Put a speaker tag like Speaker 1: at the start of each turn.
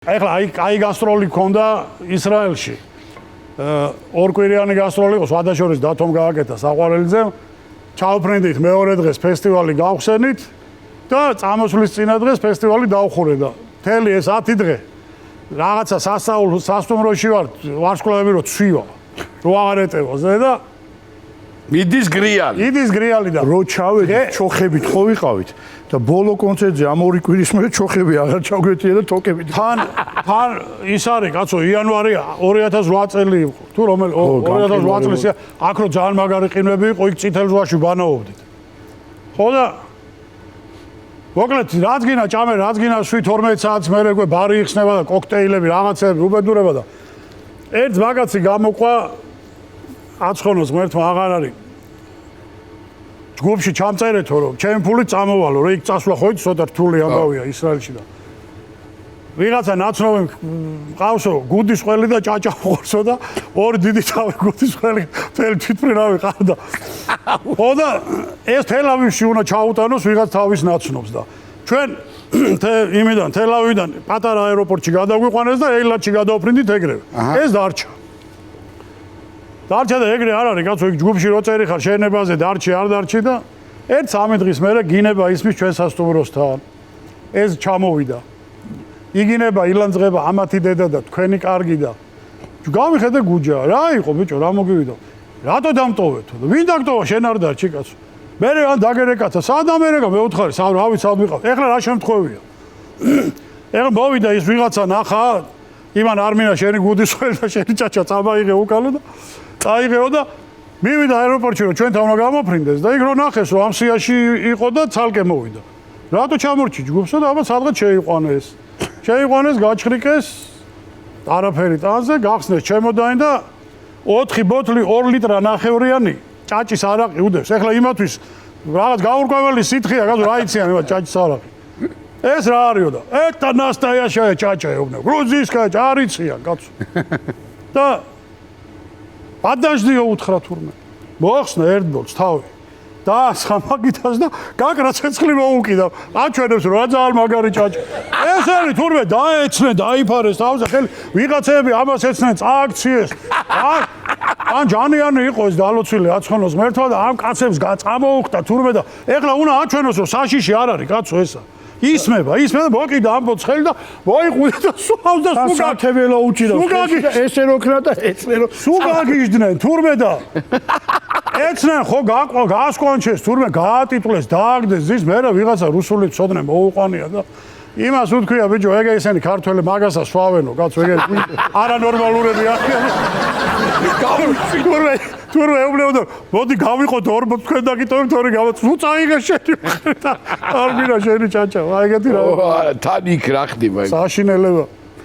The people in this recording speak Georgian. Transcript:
Speaker 1: ეხლა აი გასტროლი ქონდა ისრაელში. ორკვირიანი გასტროლი იყო, სხვადასხვა დათომ გააკეთა საყვარელიძემ. ჩაუფრინდით მეორე დღეს ფესტივალი გავხსენით და წამოსვლის წინა დღეს ფესტივალი დავხურე და მთელი ეს 10 დღე რაღაცა სასტუმროში ვარ, ვარსკვლავები რო ცვივა. რო აღარ ეტევოზე და
Speaker 2: მიდის გრიალი
Speaker 3: და რო ჩავედით ჩოხებით ხო ვიყავით და ბოლო კონცერტზე ამ ორი კვირის მერე ჩოხები აღარ ჩავგვეთია და თოკებით
Speaker 1: თან ის არის კაცო იანვარი 2008 წელი იყო თუ რომელი 2008 წელია აქ რო ძალიან მაგარი ყინვები იყო იქ წითელ ზღვაში ბანაობდით ხო და მოკლედ რაც გინა ჭამე რაც გინა 12 საათს მერე გვე ბარი იხსნება და კოქტეილები რაღაცები უბედურება და ერთ მაგაცი გამოყვა აცხონოს ღმერთმა აღარ არის ჯგუფში ჩამწერეთო რომ ჩემი ფული წამოვალო რა იქ წასვლა ხო იცი ცოტა რთული ამბავია ისრაელში და ვიღაცა ნაცნობი მყავსო გუდის ყველი და ჭაჭა ხორცო და ორი დიდი თავი გუდის ყველი მთელი თვითფრინავი ყავდა ხო და ეს თელავივში უნდა ჩაუტანოს ვიღაც თავის ნაცნობს და ჩვენ იმიდან თელავივიდან პატარა აეროპორტში გადაგვიყვანეს და ეილათში გადავფრინდით ეგრევე ეს დარჩა და ეგრე არ არის კაცო იქ ჯგუფში რო წერი ხარ შეენებაზე დარჩი არ დარჩი და 1-3 დღის მერე გინება ისმის ჩვენ სასტუმროსთან ეს ჩამოვიდა იგინება ილანძღება ამათი დედა და თქვენი კარგი და გავიხედე გუჯა რა იყო ბიჭო რა მოგივიდა რატო დამტოვეთო და ვინ დაგტოვა შენ არ დარჩი კაცო მერე ან დაგერეკაცა სადა მერე მეუთხარი რა ვიცი ვიყავ ეხლა რა შემთხვევია ეხლა მოვიდა ის ვიღაცა ნახა იმან არმინა შენი გუდის ყველი და შენი ჭაჭა წამაიღე უკალო და წაიღეო და მივიდა აეროპორტში რომ ჩვენთან უნდა გამოფრინდეს და იქ რო ნახეს რომ ამ სიაში იყო და ცალკე მოვიდა რატო ჩამორჩი ჯგუფსა და აბა სადღაც შეიყვანეს გაჩხრიკეს არაფერი ტანზე გახსნეს ჩემოდანი და 4 ბოთლი 2 ლიტრა ნახევრიანი ჭაჭის არაყი უდევს ეხლა იმათვის რაღაც გაურკვეველი სითხეა გაზო რა იციან იმათ ჭაჭის არაყი ეს რა არისო და ეტა ნასტაიაშია ჭაჭა ეუბნა გრუზიისკა ჭარიციან კაცო და Подожди, უთხრა თურმე. მოახსნა ერთბოლს თავი. და სამაგიტას და გაკრა ცეცხლი მოუკიდა. აჩვენებს რა ძალიან მაგარი ჭაჭა. ეს არის თურმე დაეცნე, დაიფარეს თავზე ხელი. ვიღაცები ამას ეცნენ, წააქციეს. ან ჯანიანი იყო ეს დალოცვილი აცხონოს ღმერთმა და ამ კაცებს წამოუხდა თურმე და ეხლა უნდა აჩვენოს რომ საშიში არ არის კაცო ესა. ისმება და მოკიდა ამ ბოცხელი და მოიყვიდა და სულავს და
Speaker 3: საგათებელო უჭირავს ესე როქნა და ეცნერო
Speaker 1: სუგაგიჟდნენ თურმე და ეცნენ ხო გაასკვანჩეს თურმე გაატიტულეს დააგდეს ზის მერე ვიღაცა რუსული ცოდნე მოუყვანია და იმას უთქვია ბიჭო ეგ ესენი ქართველი მაგასა სვავენო კაცო ეგ არანორმალურები არიან თურმე ეუბნებოდა მოდი გავიყოთ ორ თქვენ დაგიტოვებთ ორი თუ წაიღე შენი არ მინდა შენი ჭაჭა აი ეგეთი რა
Speaker 2: თან იქ რა ხდება
Speaker 1: საშინელება